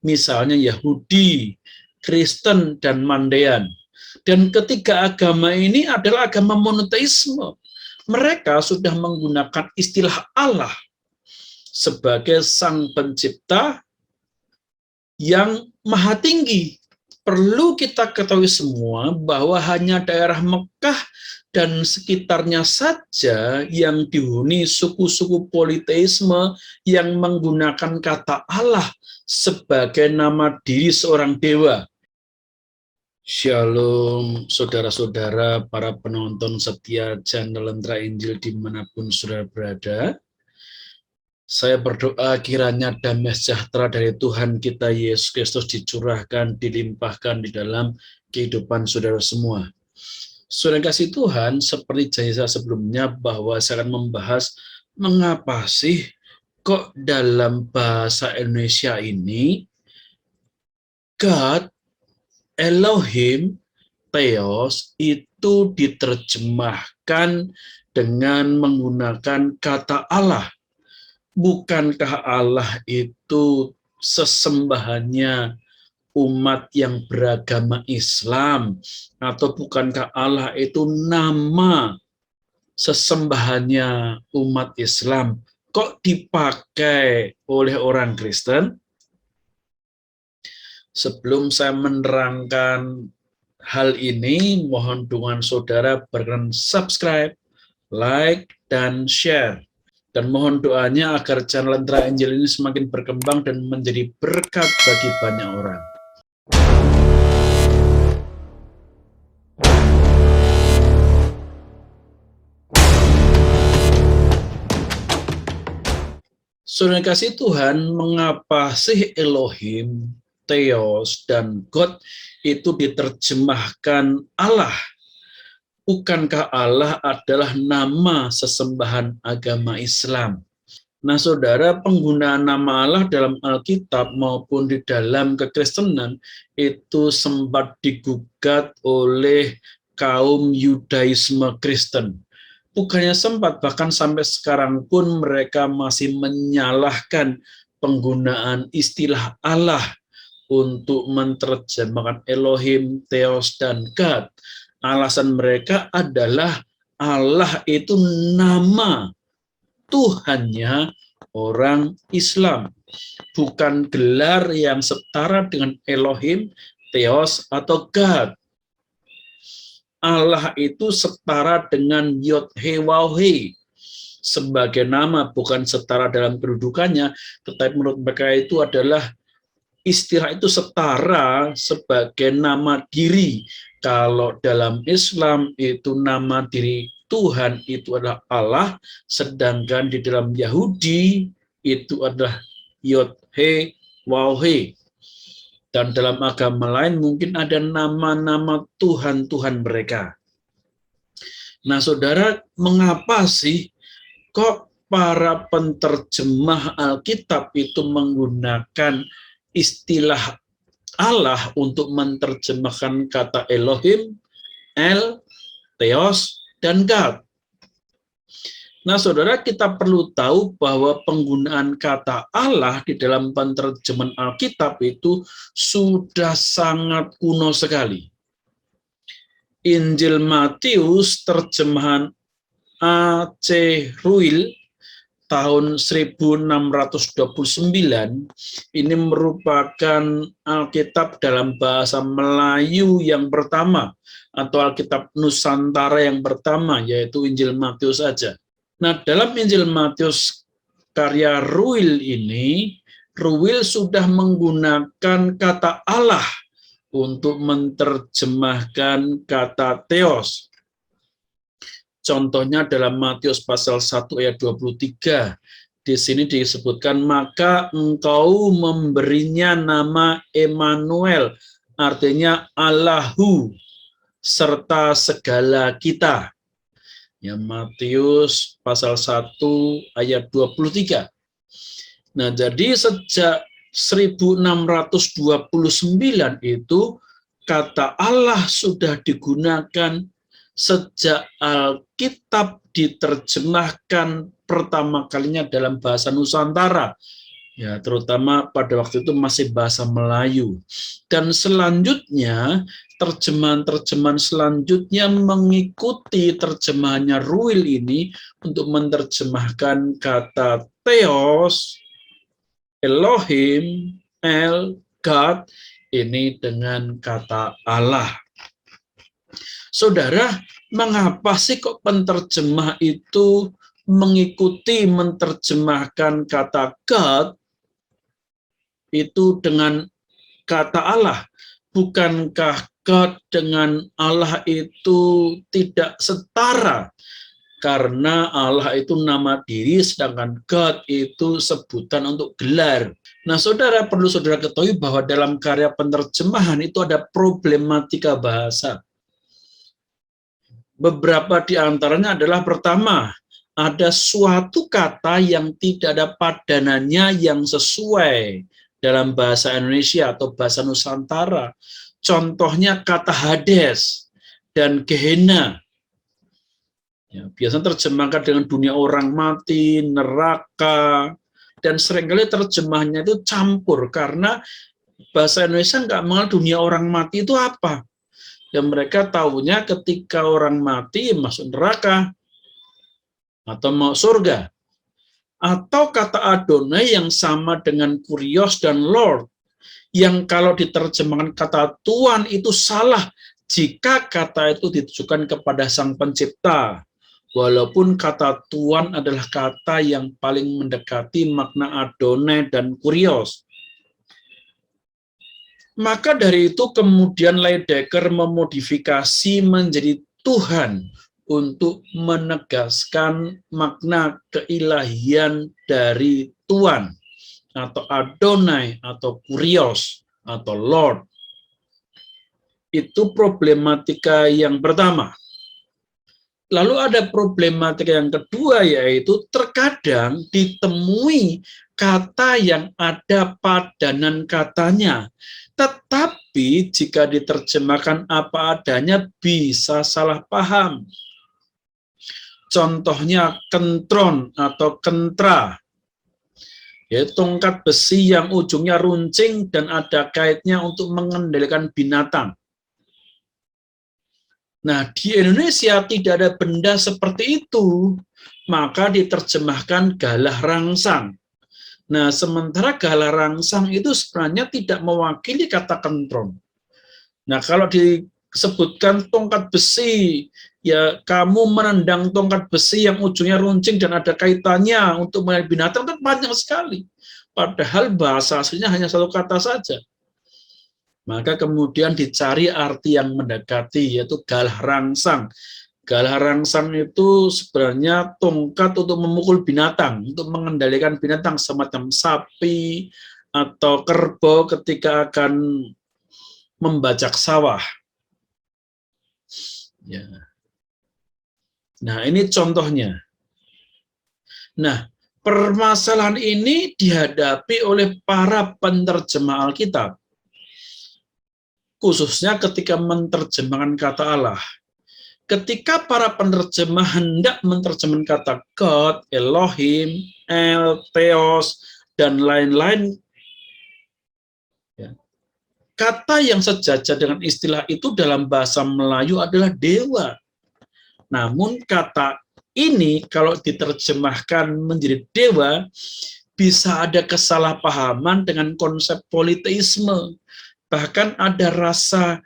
misalnya Yahudi, Kristen, dan Mandean. Dan ketiga agama ini adalah agama monoteisme. Mereka sudah menggunakan istilah Allah sebagai sang pencipta yang maha tinggi. Perlu kita ketahui semua bahwa hanya daerah Mekah dan sekitarnya saja yang dihuni suku-suku politeisme yang menggunakan kata Allah sebagai nama diri seorang dewa. Shalom, saudara-saudara, para penonton setia channel Lentera Injil dimanapun saudara berada. Saya berdoa kiranya damai sejahtera dari Tuhan kita Yesus Kristus dicurahkan, dilimpahkan di dalam kehidupan saudara semua. Saudara kasih Tuhan, seperti janji saya sebelumnya bahwa saya akan membahas mengapa sih kok dalam bahasa Indonesia ini God, Elohim, Theos itu diterjemahkan dengan menggunakan kata Allah. Bukankah Allah itu sesembahannya umat yang beragama Islam? Atau bukankah Allah itu nama sesembahannya umat Islam? Kok dipakai oleh orang Kristen? Sebelum saya menerangkan hal ini, mohon dukungan saudara berkenan subscribe, like, dan share. Dan mohon doanya agar channel Lentera Injil ini semakin berkembang dan menjadi berkat bagi banyak orang. Saudara kasih Tuhan, mengapa sih Elohim, Theos, dan God itu diterjemahkan Allah? Bukankah Allah adalah nama sesembahan agama Islam? Nah, saudara, penggunaan nama Allah dalam Alkitab maupun di dalam kekristenan itu sempat digugat oleh kaum Yudaisme Kristen. Bukannya sempat, bahkan sampai sekarang pun mereka masih menyalahkan penggunaan istilah Allah untuk menerjemahkan Elohim, Theos, dan God. Alasan mereka adalah Allah itu nama Tuhannya orang Islam, bukan gelar yang setara dengan Elohim, Theos, atau God. Allah itu setara dengan Yod-He-Waw-He sebagai nama, bukan setara dalam kedudukannya, tetapi menurut mereka itu adalah istilah itu setara sebagai nama diri. Kalau dalam Islam itu nama diri Tuhan itu adalah Allah, sedangkan di dalam Yahudi itu adalah Yod-He-Waw-He. Dan dalam agama lain mungkin ada nama-nama Tuhan-Tuhan mereka. Nah, saudara, mengapa sih kok para penterjemah Alkitab itu menggunakan istilah Allah untuk menerjemahkan kata Elohim, El, Theos, dan God? Nah, saudara, kita perlu tahu bahwa penggunaan kata Allah di dalam penerjemahan Alkitab itu sudah sangat kuno sekali. Injil Matius terjemahan A.C. Ruil tahun 1629 ini merupakan Alkitab dalam bahasa Melayu yang pertama atau Alkitab Nusantara yang pertama, yaitu Injil Matius saja. Nah, dalam Injil Matius karya Ruil ini, Ruil sudah menggunakan kata Allah untuk menerjemahkan kata Theos. Contohnya dalam Matius pasal 1 ayat 23. Di sini disebutkan, maka engkau memberinya nama Emmanuel, artinya Allahu, serta segala kita. Ya, Matius pasal 1 ayat 23. Nah, jadi sejak 1629 itu kata Allah sudah digunakan sejak Alkitab diterjemahkan pertama kalinya dalam bahasa Nusantara Ya, terutama pada waktu itu masih bahasa Melayu. Dan selanjutnya, terjemahan-terjemahan selanjutnya mengikuti terjemahannya Ruil ini untuk menerjemahkan kata Theos, Elohim, God, ini dengan kata Allah. Saudara, mengapa sih kok penterjemah itu mengikuti menerjemahkan kata God itu dengan kata Allah? Bukankah God dengan Allah itu tidak setara? Karena Allah itu nama diri, sedangkan God itu sebutan untuk gelar. Nah, saudara, perlu saudara ketahui bahwa dalam karya penerjemahan itu ada problematika bahasa. Beberapa di antaranya adalah pertama, ada suatu kata yang tidak ada padanannya yang sesuai dalam bahasa Indonesia atau bahasa Nusantara. Contohnya kata Hades dan Gehenna. Ya, biasanya terjemahkan dengan dunia orang mati, neraka, dan seringkali terjemahnya itu campur karena bahasa Indonesia nggak mengenal dunia orang mati itu apa. Dan mereka tahunya ketika orang mati masuk neraka atau mau surga. Atau kata Adonai yang sama dengan Kurios dan Lord, yang kalau diterjemahkan kata Tuhan itu salah jika kata itu ditujukan kepada Sang Pencipta. Walaupun kata Tuhan adalah kata yang paling mendekati makna Adonai dan Kurios. Maka dari itu kemudian Lydekker memodifikasi menjadi Tuhan untuk menegaskan makna keilahian dari Tuhan atau Adonai atau Kurios atau Lord. Itu problematika yang pertama. Lalu ada problematika yang kedua, yaitu terkadang ditemui kata yang ada padanan katanya. Tetapi jika diterjemahkan apa adanya bisa salah paham. Contohnya kentron atau kentra, yaitu tongkat besi yang ujungnya runcing dan ada kaitnya untuk mengendalikan binatang. Nah, di Indonesia tidak ada benda seperti itu, maka diterjemahkan galah rangsang. Nah, sementara galah rangsang itu sebenarnya tidak mewakili kata kentron. Nah, kalau disebutkan tongkat besi, ya kamu menendang tongkat besi yang ujungnya runcing dan ada kaitannya untuk melihat binatang, itu panjang sekali. Padahal bahasa aslinya hanya satu kata saja. Maka kemudian dicari arti yang mendekati, yaitu galah rangsang. Galah rangsang itu sebenarnya tongkat untuk memukul binatang, untuk mengendalikan binatang semacam sapi atau kerbau ketika akan membajak sawah. Ya. Nah, ini contohnya. Nah, permasalahan ini dihadapi oleh para penerjemah Alkitab, khususnya ketika menerjemahkan kata Allah. Ketika para penerjemah hendak menerjemahkan kata God, Elohim, Theos, dan lain-lain, ya, kata yang sejajar dengan istilah itu dalam bahasa Melayu adalah dewa. Namun kata ini kalau diterjemahkan menjadi dewa, bisa ada kesalahpahaman dengan konsep politeisme. Bahkan ada rasa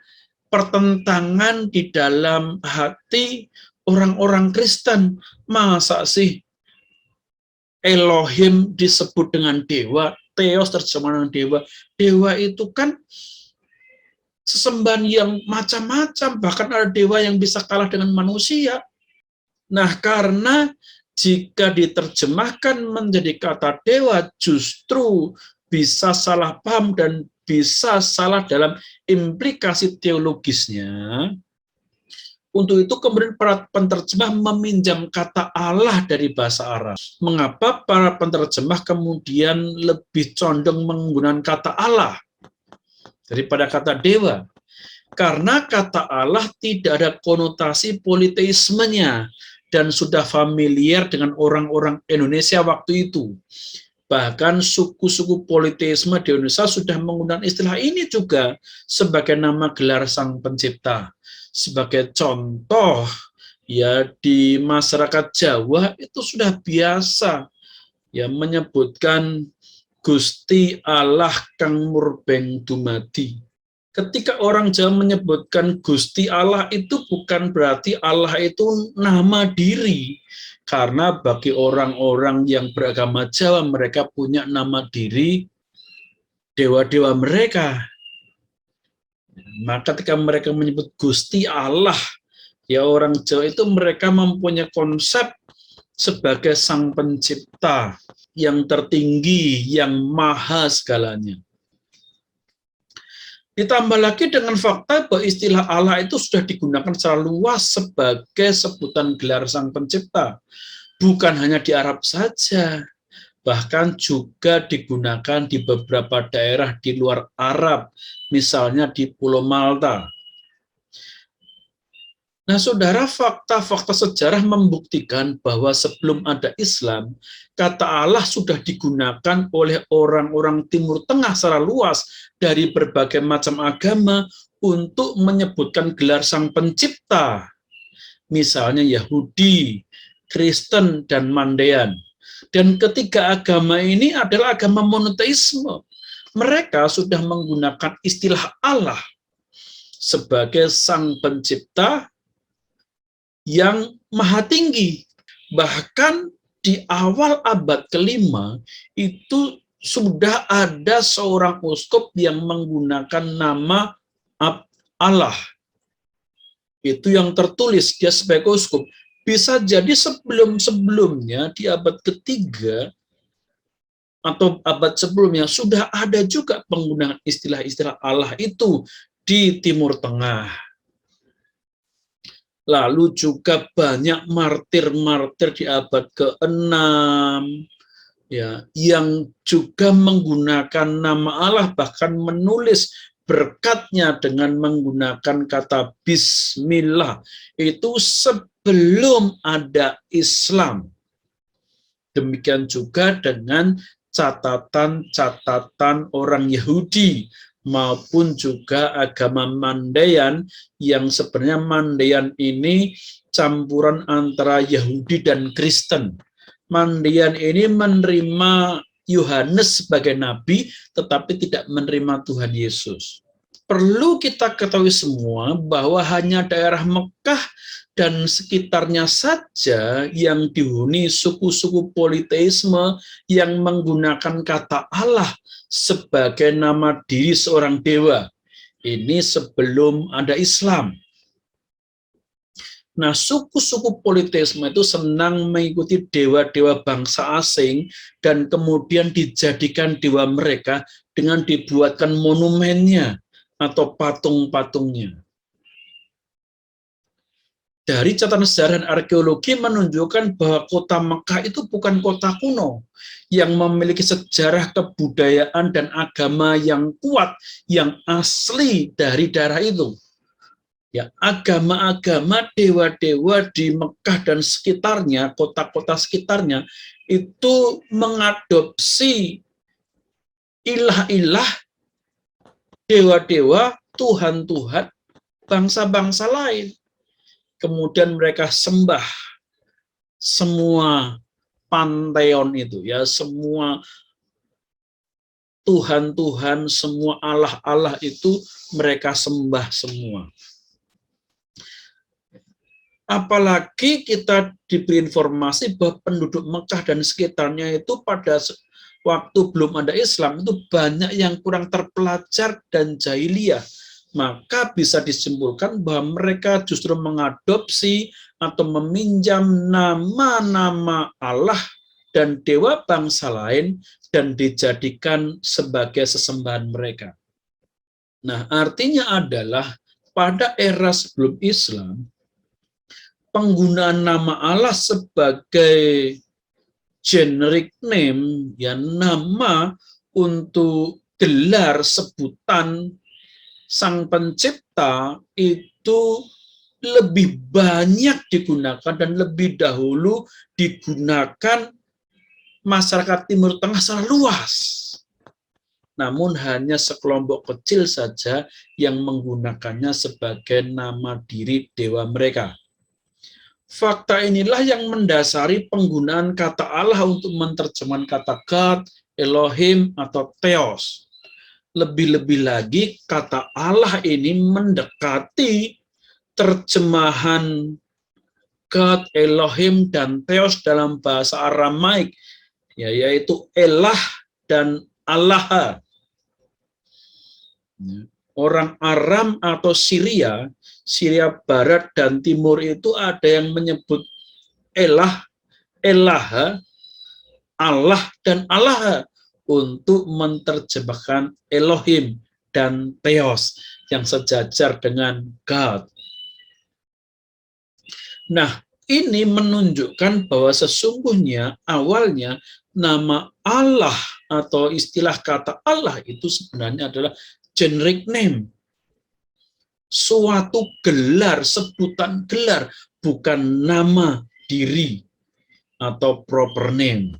pertentangan di dalam hati orang-orang Kristen. Masa sih Elohim disebut dengan dewa, Theos terjemahan dengan dewa. Dewa itu kan sesembahan yang macam-macam, bahkan ada dewa yang bisa kalah dengan manusia. Nah, karena jika diterjemahkan menjadi kata dewa, justru bisa salah paham dan bisa salah dalam implikasi teologisnya. Untuk itu kemudian para penerjemah meminjam kata Allah dari bahasa Arab. Mengapa para penerjemah kemudian lebih condong menggunakan kata Allah daripada kata dewa? Karena kata Allah tidak ada konotasi politeismenya dan sudah familiar dengan orang-orang Indonesia waktu itu. Bahkan suku-suku politeisme di Indonesia sudah menggunakan istilah ini juga sebagai nama gelar Sang Pencipta. Sebagai contoh, ya di masyarakat Jawa itu sudah biasa ya menyebutkan Gusti Allah Kang Murbeng Dumadi. Ketika orang Jawa menyebutkan Gusti Allah itu bukan berarti Allah itu nama diri. Karena bagi orang-orang yang beragama Jawa, mereka punya nama diri dewa-dewa mereka. Maka ketika mereka menyebut Gusti Allah, ya orang Jawa itu mereka mempunyai konsep sebagai Sang Pencipta yang tertinggi, yang maha segalanya. Ditambah lagi dengan fakta bahwa istilah Allah itu sudah digunakan secara luas sebagai sebutan gelar Sang Pencipta. Bukan hanya di Arab saja, bahkan juga digunakan di beberapa daerah di luar Arab, misalnya di Pulau Malta. Nah, saudara, fakta-fakta sejarah membuktikan bahwa sebelum ada Islam, kata Allah sudah digunakan oleh orang-orang Timur Tengah secara luas dari berbagai macam agama untuk menyebutkan gelar Sang Pencipta. Misalnya Yahudi, Kristen, dan Mandean. Dan ketiga agama ini adalah agama monoteisme. Mereka sudah menggunakan istilah Allah sebagai Sang Pencipta yang maha tinggi. Bahkan di awal abad ke-5 itu sudah ada seorang uskup yang menggunakan nama Allah. Itu yang tertulis dia sebagai uskup. Bisa jadi sebelum-sebelumnya di abad ketiga atau abad sebelumnya sudah ada juga penggunaan istilah-istilah Allah itu di Timur Tengah. Lalu juga banyak martir-martir di abad ke-6 ya, yang juga menggunakan nama Allah, bahkan menulis berkatnya dengan menggunakan kata Bismillah. Itu sebelum ada Islam. Demikian juga dengan catatan-catatan orang Yahudi maupun juga agama Mandean, yang sebenarnya Mandean ini campuran antara Yahudi dan Kristen. Mandean ini menerima Yohanes sebagai nabi, tetapi tidak menerima Tuhan Yesus. Perlu kita ketahui semua bahwa hanya daerah Mekah dan sekitarnya saja yang dihuni suku-suku politeisme yang menggunakan kata Allah sebagai nama diri seorang dewa. Ini sebelum ada Islam. Nah, suku-suku politeisme itu senang mengikuti dewa-dewa bangsa asing dan kemudian dijadikan dewa mereka dengan dibuatkan monumennya atau patung-patungnya. Dari catatan sejarah dan arkeologi menunjukkan bahwa kota Mekah itu bukan kota kuno yang memiliki sejarah kebudayaan dan agama yang kuat, yang asli dari daerah itu. Ya, agama-agama dewa-dewa di Mekah dan sekitarnya, kota-kota sekitarnya, itu mengadopsi ilah-ilah, dewa-dewa, tuhan-tuhan, bangsa-bangsa lain. Kemudian mereka sembah semua panteon itu, ya, semua Tuhan-Tuhan, semua Allah-Allah itu mereka sembah semua. Apalagi kita diberi informasi bahwa penduduk Mekah dan sekitarnya itu pada waktu belum ada Islam itu banyak yang kurang terpelajar dan jahiliyah. Maka bisa disimpulkan bahwa mereka justru mengadopsi atau meminjam nama-nama Allah dan dewa bangsa lain dan dijadikan sebagai sesembahan mereka. Nah, artinya adalah pada era sebelum Islam, penggunaan nama Allah sebagai generic name, ya, nama untuk gelar sebutan Sang Pencipta itu lebih banyak digunakan dan lebih dahulu digunakan masyarakat Timur Tengah secara luas. Namun hanya sekelompok kecil saja yang menggunakannya sebagai nama diri dewa mereka. Fakta inilah yang mendasari penggunaan kata Allah untuk menerjemahkan kata God, Elohim, atau Theos. Lebih-lebih lagi, kata Allah ini mendekati terjemahan God, Elohim, dan Theos dalam bahasa Aramaik, yaitu Elah dan Allah. Orang Aram atau Syria Barat dan Timur itu ada yang menyebut Elah, Elah, Allah, dan Allah untuk menerjemahkan Elohim dan Theos yang sejajar dengan God. Nah, ini menunjukkan bahwa sesungguhnya awalnya nama Allah atau istilah kata Allah itu sebenarnya adalah generic name. Suatu gelar, sebutan gelar, bukan nama diri atau proper name.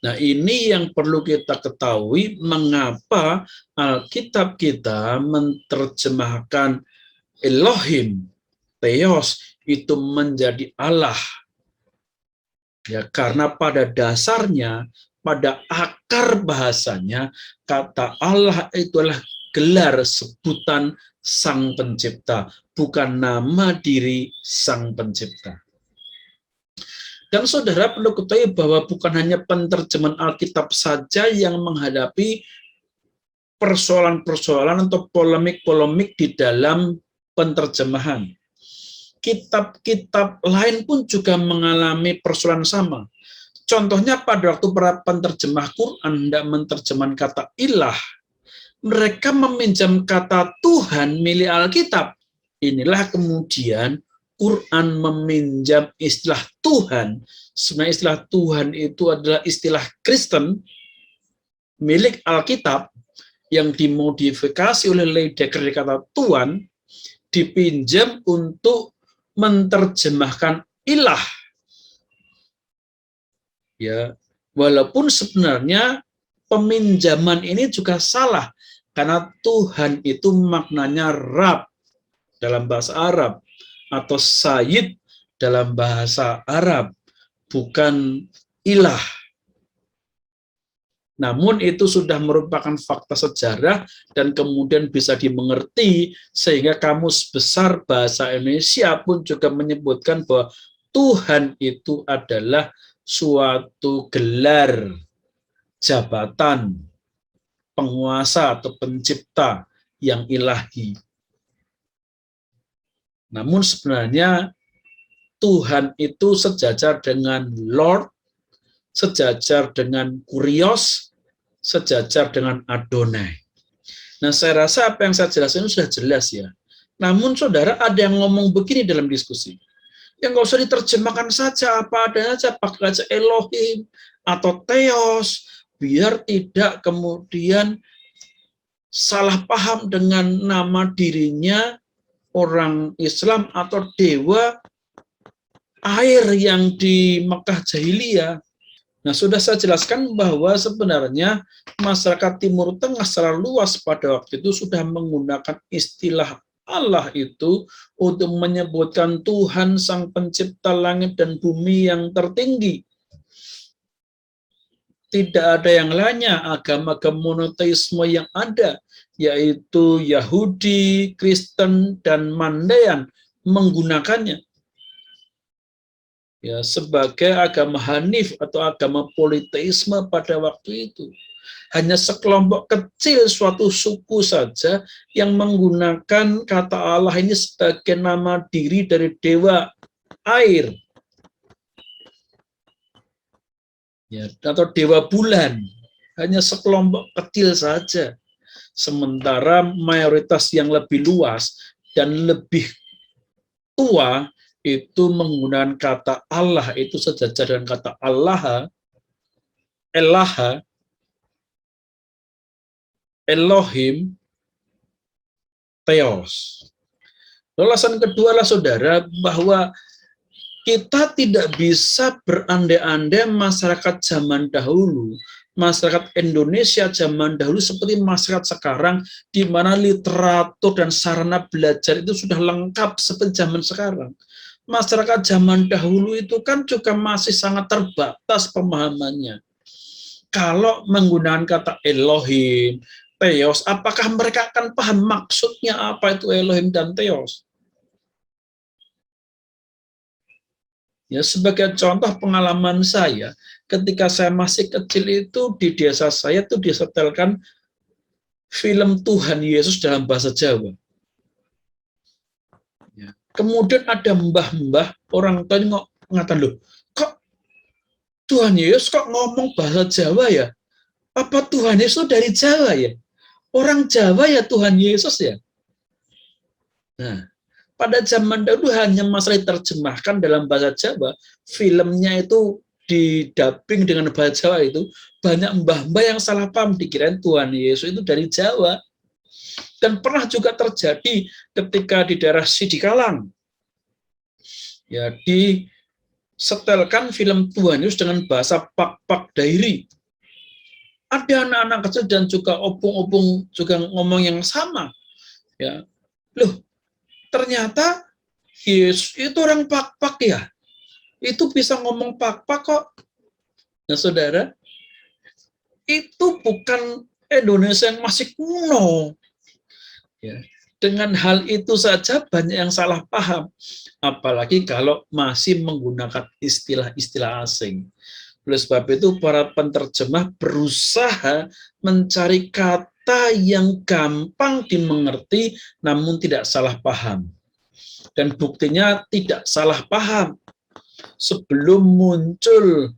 Nah, ini yang perlu kita ketahui mengapa Alkitab kita menerjemahkan Elohim, Theos itu menjadi Allah. Ya, karena pada dasarnya, pada akar bahasanya, kata Allah itu adalah gelar sebutan Sang Pencipta, bukan nama diri Sang Pencipta. Dan saudara perlu ketahui bahwa bukan hanya penerjemahan Alkitab saja yang menghadapi persoalan-persoalan atau polemik-polemik di dalam penerjemahan. Kitab-kitab lain pun juga mengalami persoalan sama. Contohnya pada waktu para penerjemah Quran hendak menerjemahkan kata ilah, mereka meminjam kata Tuhan milik Alkitab. Inilah kemudian Quran meminjam istilah Tuhan. Sebenarnya istilah Tuhan itu adalah istilah Kristen milik Alkitab yang dimodifikasi oleh Leydecker kata Tuhan, dipinjam untuk menerjemahkan ilah. Ya, walaupun sebenarnya peminjaman ini juga salah karena Tuhan itu maknanya Rab dalam bahasa Arab atau Sayyid dalam bahasa Arab, bukan ilah. Namun itu sudah merupakan fakta sejarah dan kemudian bisa dimengerti sehingga Kamus Besar Bahasa Indonesia pun juga menyebutkan bahwa Tuhan itu adalah suatu gelar, jabatan, penguasa atau pencipta yang ilahi. Namun sebenarnya Tuhan itu sejajar dengan Lord, sejajar dengan Kurios, sejajar dengan Adonai. Nah, saya rasa apa yang saya jelaskan sudah jelas ya. Namun saudara ada yang ngomong begini dalam diskusi. Yang nggak usah diterjemahkan saja, apa adanya saja, pakai aja Elohim atau Theos, biar tidak kemudian salah paham dengan nama dirinya orang Islam atau dewa air yang di Mekah Jahiliyah. Nah, sudah saya jelaskan bahwa sebenarnya masyarakat Timur Tengah secara luas pada waktu itu sudah menggunakan istilah Allah itu untuk menyebutkan Tuhan Sang Pencipta langit dan bumi yang tertinggi. Tidak ada yang lainnya agama-agama monoteisme yang ada, yaitu Yahudi, Kristen, dan Mandaean menggunakannya. Ya, sebagai agama Hanif atau agama politeisme pada waktu itu. Hanya sekelompok kecil suatu suku saja yang menggunakan kata Allah ini sebagai nama diri dari dewa air. Ya, atau dewa bulan. Hanya sekelompok kecil saja. Sementara mayoritas yang lebih luas dan lebih tua itu menggunakan kata Allah itu sejajar dengan kata Allah, Elah, Elohim, Theos. Alasan kedua lah saudara bahwa Kita tidak bisa berandai-andai masyarakat zaman dahulu, masyarakat Indonesia zaman dahulu seperti masyarakat sekarang, di mana literatur dan sarana belajar itu sudah lengkap seperti zaman sekarang. Masyarakat zaman dahulu itu kan juga masih sangat terbatas pemahamannya. Kalau menggunakan kata Elohim, Theos, apakah mereka akan paham maksudnya apa itu Elohim dan Theos? Ya, sebagai contoh pengalaman saya, ketika saya masih kecil itu di desa saya itu disetelkan film Tuhan Yesus dalam bahasa Jawa. Ya. Kemudian ada mbah-mbah orang tua mengatakan, loh, kok Tuhan Yesus kok ngomong bahasa Jawa ya? Apa Tuhan Yesus dari Jawa ya? Orang Jawa ya Tuhan Yesus ya? Nah, pada zaman dahulu hanya masalah diterjemahkan dalam bahasa Jawa, filmnya itu didubbing dengan bahasa Jawa itu, banyak mbah-mbah yang salah paham, dikirain Tuhan Yesus itu dari Jawa. Dan pernah juga terjadi ketika di daerah Sidikalang, ya disetelkan film Tuhan Yesus dengan bahasa Pak Dairi. Ada anak-anak kecil dan juga opung-opung juga ngomong yang sama. Ya, loh, ternyata Yesus itu orang Pak ya. Itu bisa ngomong Pak kok. Nah, saudara, itu bukan Indonesia yang masih kuno. Ya. Dengan hal itu saja banyak yang salah paham. Apalagi kalau masih menggunakan istilah-istilah asing. Oleh sebab itu, para penterjemah berusaha mencari kata yang gampang dimengerti, namun tidak salah paham. Dan buktinya tidak salah paham. Sebelum muncul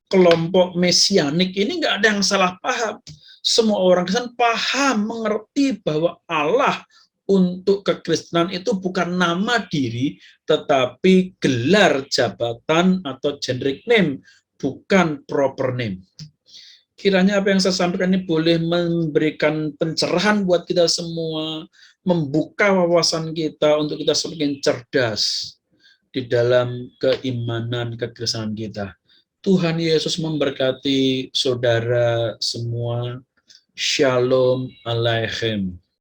kelompok mesianik ini nggak ada yang salah paham. Semua orang Kristen paham, mengerti bahwa Allah untuk kekristenan itu bukan nama diri, tetapi gelar jabatan atau generic name, bukan proper name. Kiranya apa yang saya sampaikan ini boleh memberikan pencerahan buat kita semua, membuka wawasan kita untuk kita semakin cerdas di dalam keimanan kekristenan kita. Tuhan Yesus memberkati saudara semua. Shalom Aleichem.